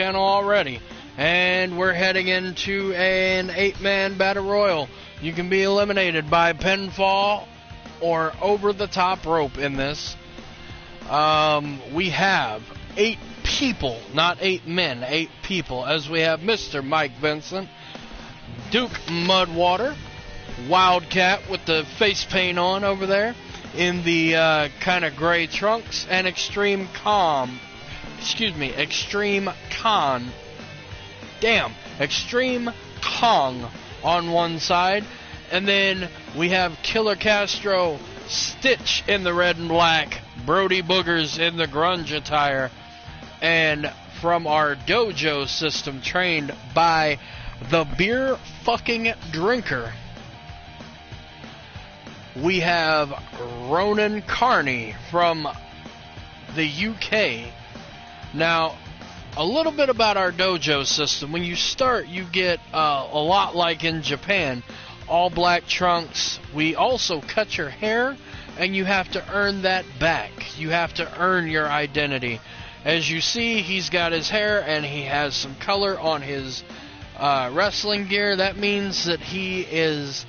channel already. And we're heading into an 8-man battle royal. You can be eliminated by pinfall or over the top rope in this. We have 8 people, not 8 men, 8 people, as we have Mr. Mike Vincent, Duke Mudwater, Wildcat with the face paint on over there in the kind of gray trunks, and Extreme Kong on one side. And then we have Killer Castro, Stitch in the red and black, Brody Boogers in the grunge attire, and from our dojo system, trained by the beer fucking drinker, we have Ronan Carney from the UK. Now, a little bit about our dojo system. When you start, you get a lot like in Japan, all black trunks. We also cut your hair, and you have to earn that back. You have to earn your identity. As you see, he's got his hair, and he has some color on his wrestling gear. That means that he is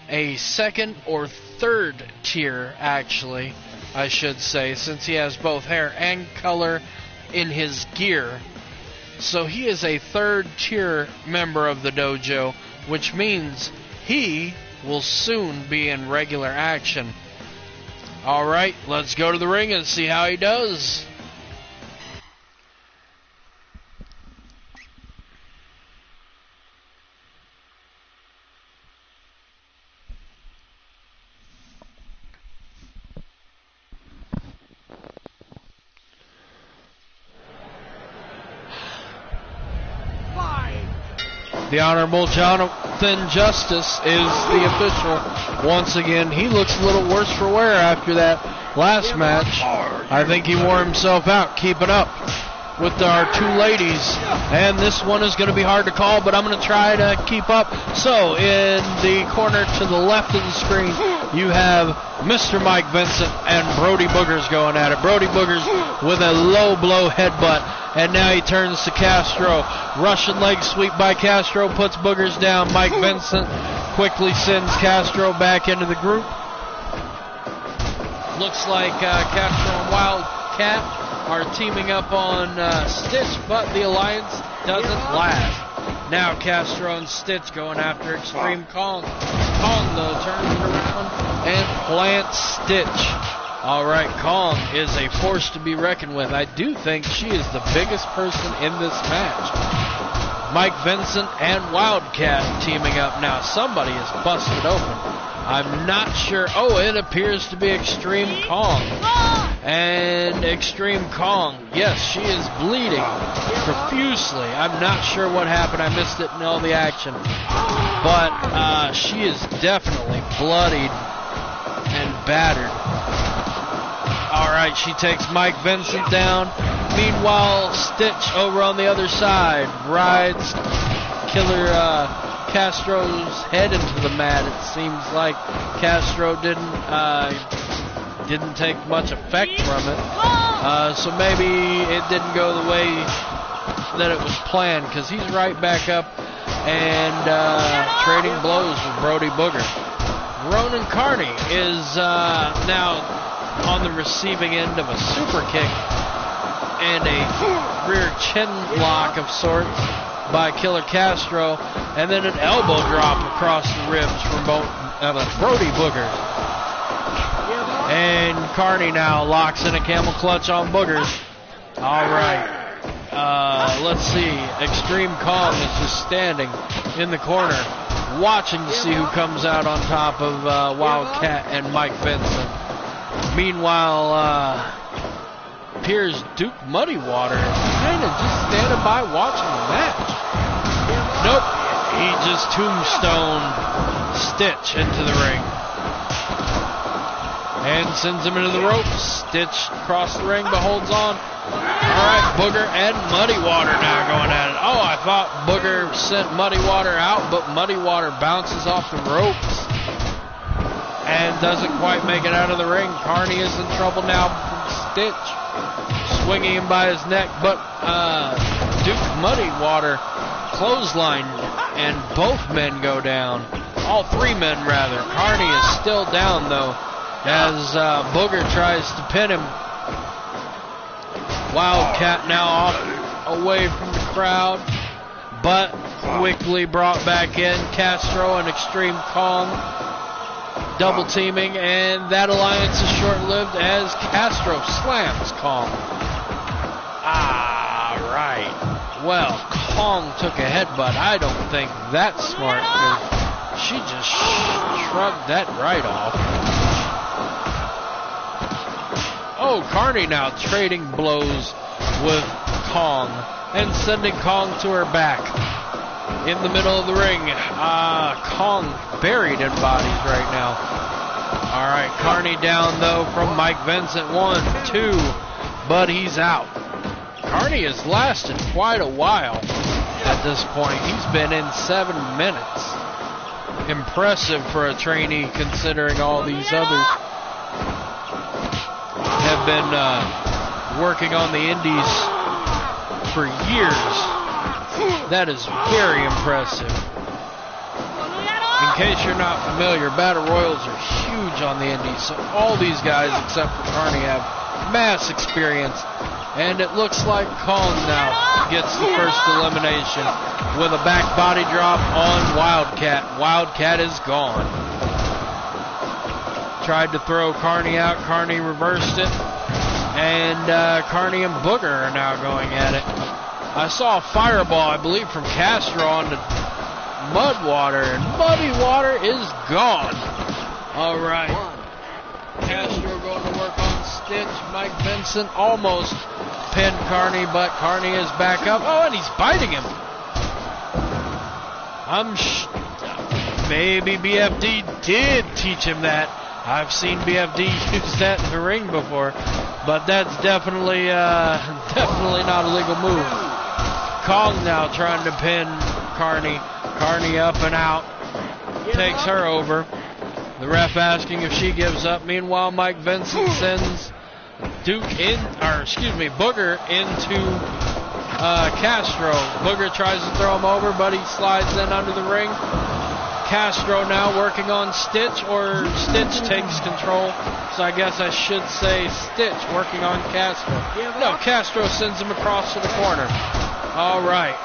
a second or third tier, actually, I should say, since he has both hair and color in his gear. So he is a third tier member of the dojo, which means he will soon be in regular action. Alright, let's go to the ring and see how he does. The Honorable Jonathan Justice is the official. Once again, he looks a little worse for wear after that last match. I think he wore himself out keeping up with our 2 ladies. And this one is going to be hard to call, but I'm going to try to keep up. So, in the corner to the left of the screen, you have Mr. Mike Vincent and Brody Boogers going at it. Brody Boogers with a low blow headbutt. And now he turns to Castro. Russian leg sweep by Castro puts Boogers down. Mike Vincent quickly sends Castro back into the group. Looks like Castro and Wildcat are teaming up on Stitch, but the alliance doesn't last. Now Castro and Stitch going after Extreme Kong. Kong, though, turns it around and plants Stitch. Alright, Kong is a force to be reckoned with. I do think she is the biggest person in this match. Mike Vincent and Wildcat teaming up now. Somebody is busted open. I'm not sure. Oh, it appears to be Extreme Kong. And Extreme Kong, yes, she is bleeding profusely. I'm not sure what happened. I missed it in all the action. But she is definitely bloodied and battered. Alright, she takes Mike Vincent down. Meanwhile, Stitch over on the other side rides Killer Castro's head into the mat. It seems like Castro didn't take much effect from it. So maybe it didn't go the way that it was planned, because he's right back up and trading blows with Brody Booger. Ronan Carney is now on the receiving end of a super kick and a rear chin lock of sorts by Killer Castro, and then an elbow drop across the ribs from Brody Boogers. And Carney now locks in a camel clutch on Boogers. Alright, let's see. Extreme Kong is just standing in the corner watching to see who comes out on top of Wildcat and Mike Vincent. Meanwhile, appears Duke Muddywater kind of just standing by watching the match. Nope, he just tombstoned Stitch into the ring and sends him into the ropes. Stitch across the ring but holds on. Alright, Booger and Muddywater now going at it. Oh, I thought Booger sent Muddywater out, but Muddywater bounces off the ropes and doesn't quite make it out of the ring. Carney is in trouble now from Stitch, swinging him by his neck, but Duke Muddy Water clothesline, and both men go down. All three men, rather. Carney is still down, though, as Booger tries to pin him. Wildcat now off away from the crowd, but quickly brought back in. Castro and Extreme Kong double teaming, and that alliance is short-lived as Castro slams Kong. Right. Well, Kong took a headbutt. I don't think that's smart, because she just shrugged that right off. Oh, Carney now trading blows with Kong and sending Kong to her back. In the middle of the ring, Kong buried in bodies right now. All right, Carney down, though, from Mike Vincent. 1, 2, but he's out. Carney has lasted quite a while at this point. He's been in 7 minutes. Impressive for a trainee, considering all these others have been working on the indies for years. That is very impressive. In case you're not familiar, Battle Royals are huge on the indies, so all these guys except for Carney have mass experience. And it looks like Kong now gets the first elimination with a back body drop on Wildcat. Wildcat is gone. Tried to throw Carney out. Carney reversed it. And Carney and Booger are now going at it. I saw a fireball, I believe, from Castro onto Mud Water, and Muddy Water is gone. All right. Castro going to work on Stitch. Mike Vincent almost pinned Carney, but Carney is back up. Oh, and he's biting him. Maybe BFD did teach him that. I've seen BFD use that in the ring before, but that's definitely not a legal move. Kong now trying to pin Carney. Carney up and out. Takes her over. The ref asking if she gives up. Meanwhile, Mike Vincent sends Booger into Castro. Booger tries to throw him over, but he slides in under the ring. Castro now working on Stitch, or Stitch takes control. So I guess I should say Stitch working on Castro. No, Castro sends him across to the corner. All right.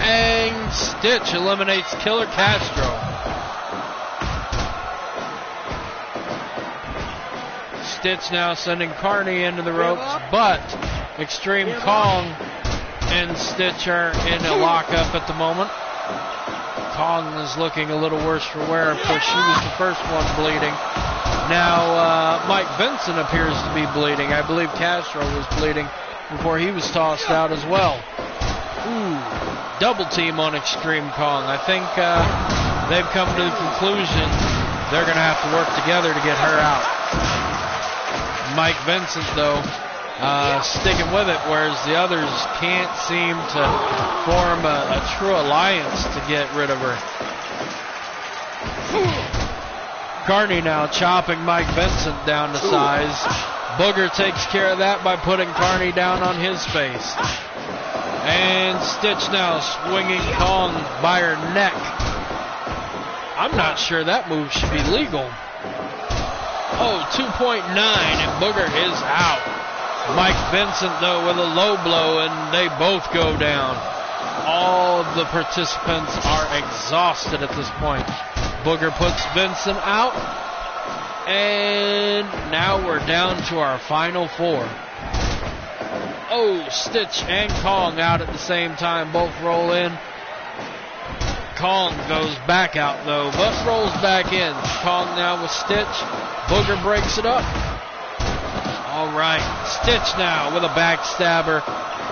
And Stitch eliminates Killer Castro. Stitch now sending Carney into the ropes, but Extreme Kong and Stitch are in a lockup at the moment. Kong is looking a little worse for wear. Of course, she was the first one bleeding. Now, Mike Vincent appears to be bleeding. I believe Castro was bleeding before he was tossed out as well. Ooh, double team on Extreme Kong. I think they've come to the conclusion they're going to have to work together to get her out. Mike Vincent, though, sticking with it, whereas the others can't seem to form a true alliance to get rid of her. Carney now chopping Mike Vincent down to size. Booger takes care of that by putting Carney down on his face. And Stitch now swinging Kong by her neck. I'm not sure that move should be legal. Oh, 2.9, and Booger is out. Mike Vincent, though, with a low blow, and they both go down. All of the participants are exhausted at this point. Booger puts Vincent out, and now we're down to our final 4. Oh, Stitch and Kong out at the same time, both roll in. Kong goes back out, though, but rolls back in. Kong now with Stitch. Booger breaks it up. All right, Stitch now with a backstabber.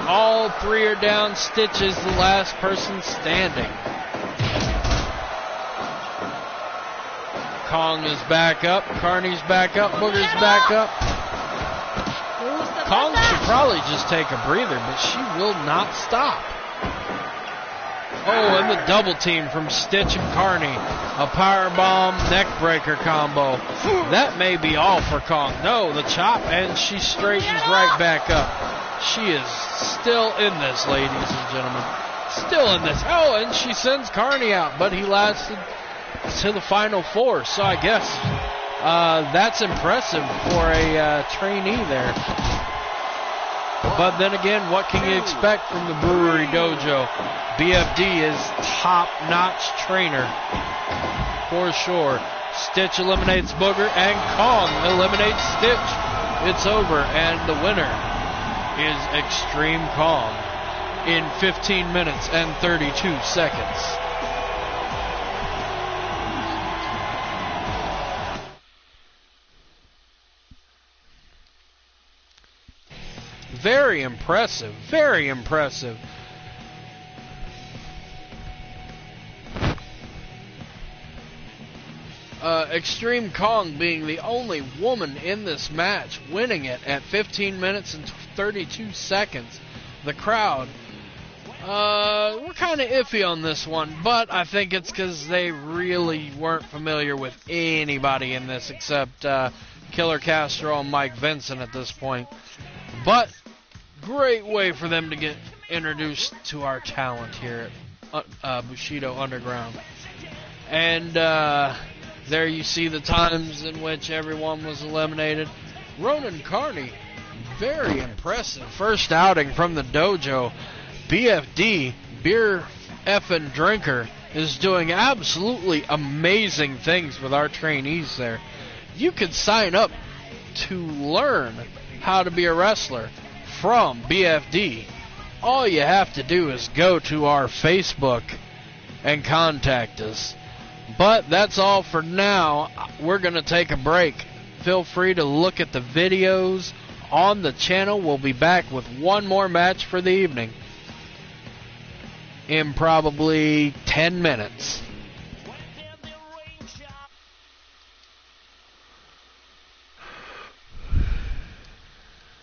All 3 are down. Stitch is the last person standing. Kong is back up. Carney's back up. Booger's back up. Kong should probably just take a breather, but she will not stop. Oh, and the double team from Stitch and Carney. A powerbomb neckbreaker combo. That may be all for Kong. No, the chop, and she straightens right back up. She is still in this, ladies and gentlemen. Still in this. Oh, and she sends Carney out, but he lasted to the final 4. So I guess that's impressive for a trainee there. But then again, what can you expect from the Brewery Dojo? BFD is top-notch trainer for sure. Stitch eliminates Booger, and Kong eliminates Stitch. It's over, and the winner is Extreme Kong in 15 minutes and 32 seconds. Very impressive, very impressive. Extreme Kong being the only woman in this match, winning it at 15 minutes and 32 seconds. The crowd, we're kind of iffy on this one, but I think it's because they really weren't familiar with anybody in this except Killer Castro and Mike Vincent at this point. But great way for them to get introduced to our talent here at Bushido Underground. And there you see the times in which everyone was eliminated. Ronan Carney, very impressive first outing from the dojo. BFD, Beer Effin' Drinker, is doing absolutely amazing things with our trainees there. You could sign up to learn how to be a wrestler from BFD. All you have to do is go to our Facebook and contact us. But that's all for now. We're going to take a break. Feel free to look at the videos on the channel. We'll be back with one more match for the evening in probably 10 minutes.